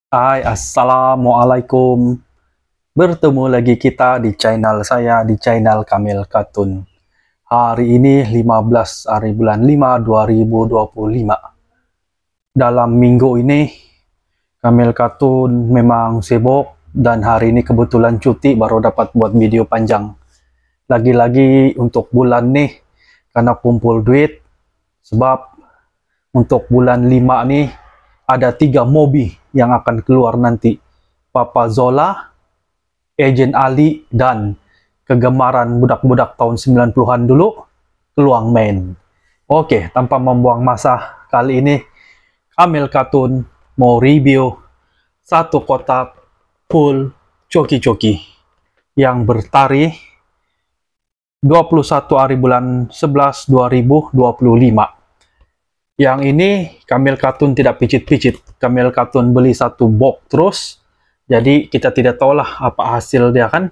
Hai, Assalamualaikum. Bertemu lagi kita di channel saya, di channel Kamil Katun. Hari ini 15 hari bulan 5 2025. Dalam minggu ini, Kamil Katun memang sibuk dan hari ini kebetulan cuti baru dapat buat video panjang. Lagi-lagi untuk bulan nih, karena kumpul duit, sebab untuk bulan 5 nih, ada 3 movie yang akan keluar nanti. Papa Zola, Agent Ali, dan kegemaran budak-budak tahun 90-an dulu, Keluang Main. Oke, tanpa membuang masa, kali ini Kamil Katun mau review satu kotak full coki-coki yang bertarikh 21 hari bulan 11 2025. Yang ini Kamil Katun tidak picit-picit. Kamil Katun beli satu box terus. Jadi kita tidak tahulah apa hasil dia kan.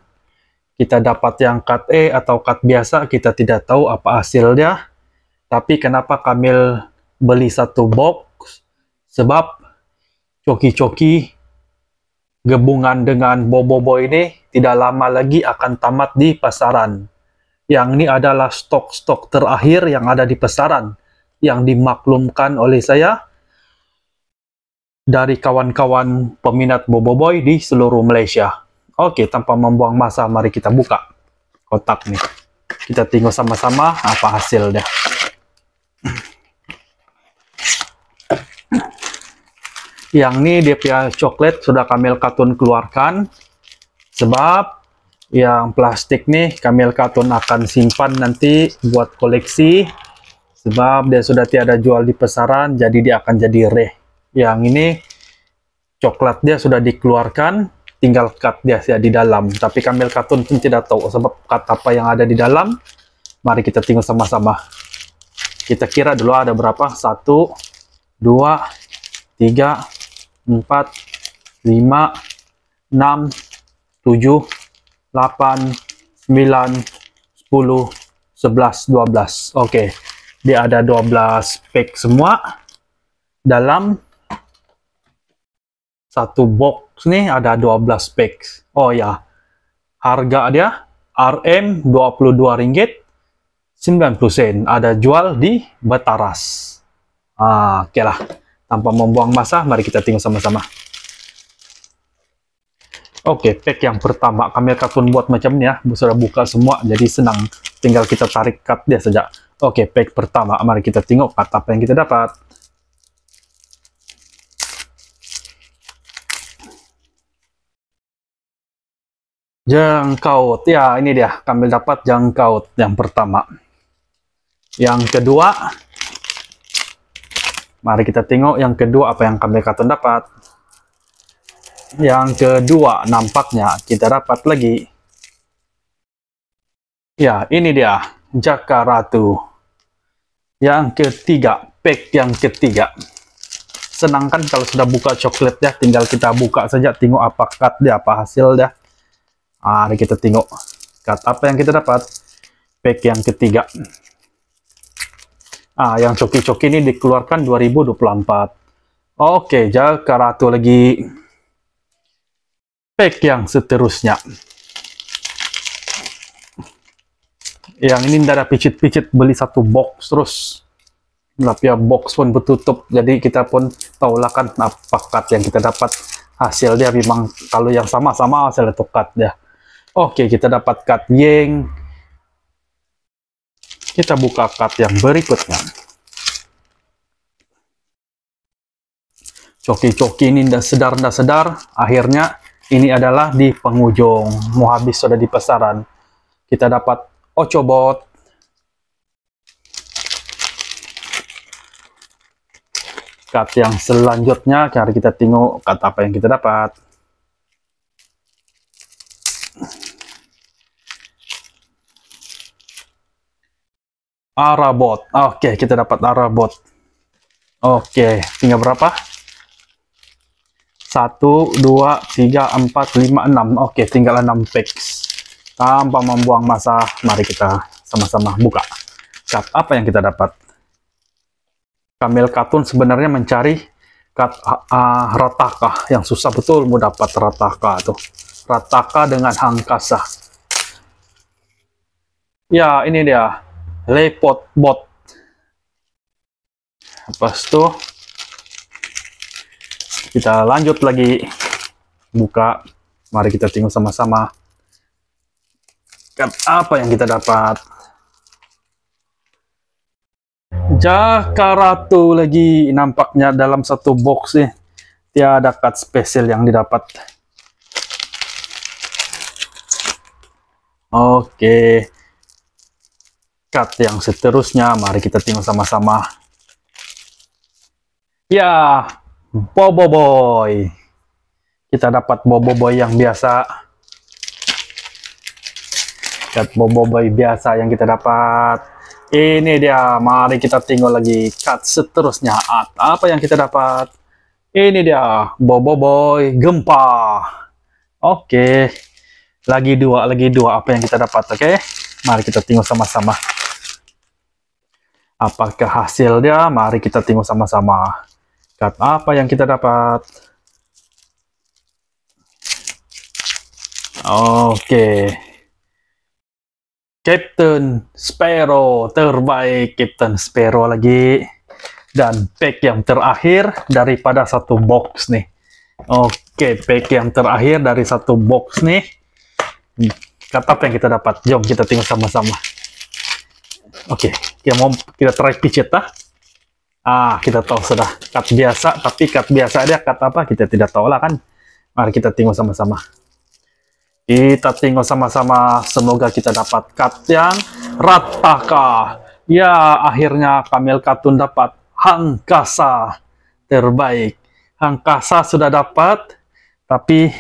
Kita dapat yang cut E atau cut biasa, kita tidak tahu apa hasil dia. Tapi kenapa Kamil beli satu box? Sebab coki-coki gabungan dengan bobo-bobo ini tidak lama lagi akan tamat di pasaran. Yang ini adalah stok-stok terakhir yang ada di pasaran, yang dimaklumkan oleh saya dari kawan-kawan peminat boboiboy di seluruh Malaysia. Oke, tanpa membuang masa, mari kita buka kotak nih. Kita tengok sama-sama apa hasilnya. Yang ini dia punya coklat sudah Kamil Katun keluarkan. Sebab yang plastik nih Kamil Katun akan simpan nanti buat koleksi. Sebab dia sudah tiada jual di pasaran, jadi dia akan jadi rare. Yang ini coklat dia sudah dikeluarkan, tinggal cut dia di dalam. Tapi Kamil Katun pun tidak tahu sebab cut apa yang ada di dalam. Mari kita tengok sama-sama. Kita kira dulu ada berapa? 1, 2, 3, 4, 5, 6, 7, 8, 9, 10, 11, 12. Oke. Dia ada 12 pack semua. Dalam satu box nih ada 12 pack. Oh ya, harga dia RM22.90 ada jual di Bataras. Oke lah, tanpa membuang masa, mari kita tengok sama-sama. Oke, pack yang pertama Kamil Katun buat macam ini ya, sudah buka semua, jadi senang. Tinggal kita tarik cut dia saja. Oke, pack pertama, mari kita tengok cut apa yang kita dapat. Jangkaut, ya ini dia, Kamil dapat jangkaut yang pertama. Yang kedua, mari kita tengok yang kedua apa yang Kamil Katun dapat. Yang kedua, nampaknya kita dapat lagi. Ya, ini dia, Jaka Ratu. Yang ketiga, pack yang ketiga. Senang kan kalau sudah buka coklat ya, tinggal kita buka saja, tengok apa cut dia, apa hasil dia. Mari kita tengok cut apa yang kita dapat. Pack yang ketiga. Yang coki-coki ini dikeluarkan 2024. Oke, Jaka Ratu lagi. Pack yang seterusnya. Yang ini tidak ada picit-picit, beli satu box terus. Tapi ya box pun bertutup, jadi kita pun tahulah kan apa cut yang kita dapat. Hasil dia memang kalau yang sama-sama hasil itu cut dia. Oke, kita dapat cut Yeng. Kita buka cut yang berikutnya. Coki-coki ini tidak sedar, akhirnya ini adalah di penghujung, mau habis sudah di pasaran. Kita dapat Ochobot, cut yang selanjutnya, mari kita tengok cut apa yang kita dapat. Arabot, oke, kita dapat Arabot. Oke, tinggal berapa? 1, 2, 3, 4, 5, 6. Oke, tinggal 6 packs. Tanpa membuang masa, mari kita sama-sama buka. Cut apa yang kita dapat? Kamil Katun sebenarnya mencari cut Rataka yang susah betul mau dapat Rataka tuh. Rataka dengan Hangkasa. Ya, ini dia. Lepot bot. Lepas itu kita lanjut lagi buka. Mari kita tengok sama-sama. Apa yang kita dapat? Jakaratu lagi nampaknya dalam satu box nih. Tiada card spesial yang didapat. Oke. Card yang seterusnya mari kita tengok sama-sama. Ya, Boboiboy. Kita dapat Boboiboy yang biasa. Card Boboiboy biasa yang kita dapat. Ini dia, mari kita tengok lagi card seterusnya. Apa yang kita dapat? Ini dia, Boboiboy Gempa. Oke. Lagi dua apa yang kita dapat, oke? Mari kita tengok sama-sama. Apakah hasil dia? Mari kita tengok sama-sama. Card apa yang kita dapat? Oke. Captain Sparrow, terbaik Captain Sparrow lagi. Dan pack yang terakhir daripada satu box nih. Oke, pack yang terakhir dari satu box nih. Kata apa yang kita dapat? Jom kita tengok sama-sama. Oke, kita try picit lah. Kita tahu sudah cut biasa, tapi cut biasa dia cut apa kita tidak tahu lah kan. Mari kita tengok sama-sama. Kita tengok sama-sama, semoga kita dapat cut yang Rataka. Ya, akhirnya Camel Cartoon dapat Hangkasa. Terbaik. Hangkasa sudah dapat, tapi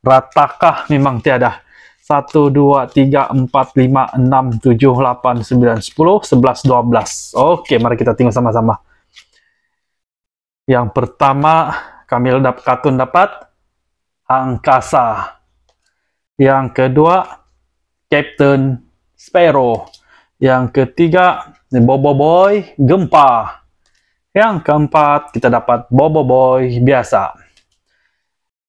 Rataka memang tiada. 1, 2, 3, 4, 5, 6, 7, 8, 9, 10, 11, 12. Oke, mari kita tengok sama-sama. Yang pertama, Camel Cartoon dapat Hangkasa. Yang kedua, Captain Sparrow. Yang ketiga, Boboiboy Gempa. Yang keempat, kita dapat Boboiboy biasa.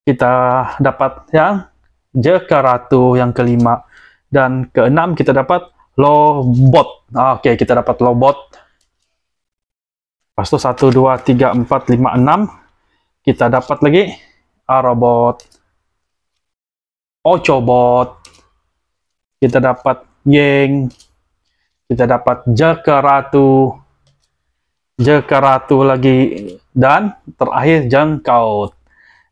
Kita dapat yang Jakaratu yang kelima. Dan keenam, kita dapat Lobot. Oke, kita dapat Lobot. Lepas itu 1, 2, 3, 4, 5, 6. Kita dapat lagi Arobot. Ochobot, kita dapat Yeng, kita dapat Jakaratu lagi, dan terakhir Jangkaut.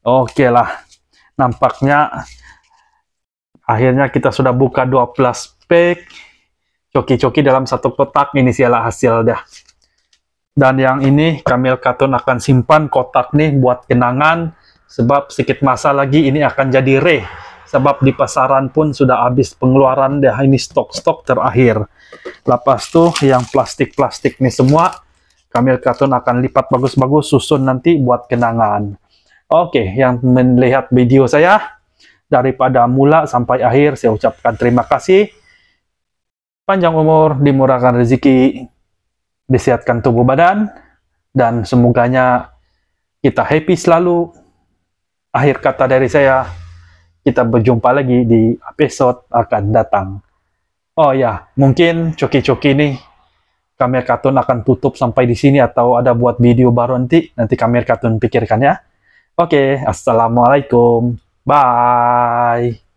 Oke lah, nampaknya akhirnya kita sudah buka 12 pack coki-coki dalam satu kotak. Ini sialah hasil dah. Dan yang ini Camel Cartoon akan simpan kotak nih buat kenangan, sebab sedikit masa lagi ini akan jadi rare. Sebab di pasaran pun sudah habis pengeluaran dah, ini stok-stok terakhir. Lepas tuh yang plastik-plastik nih semua, Camel Cartoon akan lipat bagus-bagus, susun nanti buat kenangan. Oke, yang melihat video saya, daripada mula sampai akhir, saya ucapkan terima kasih. Panjang umur, dimurahkan rezeki, disehatkan tubuh badan, dan semoganya kita happy selalu. Akhir kata dari saya, kita berjumpa lagi di episode akan datang. Oh ya, mungkin coki-coki ini Camel Cartoon akan tutup sampai di sini atau ada buat video baru nanti Camel Cartoon pikirkan ya. Oke, assalamualaikum. Bye.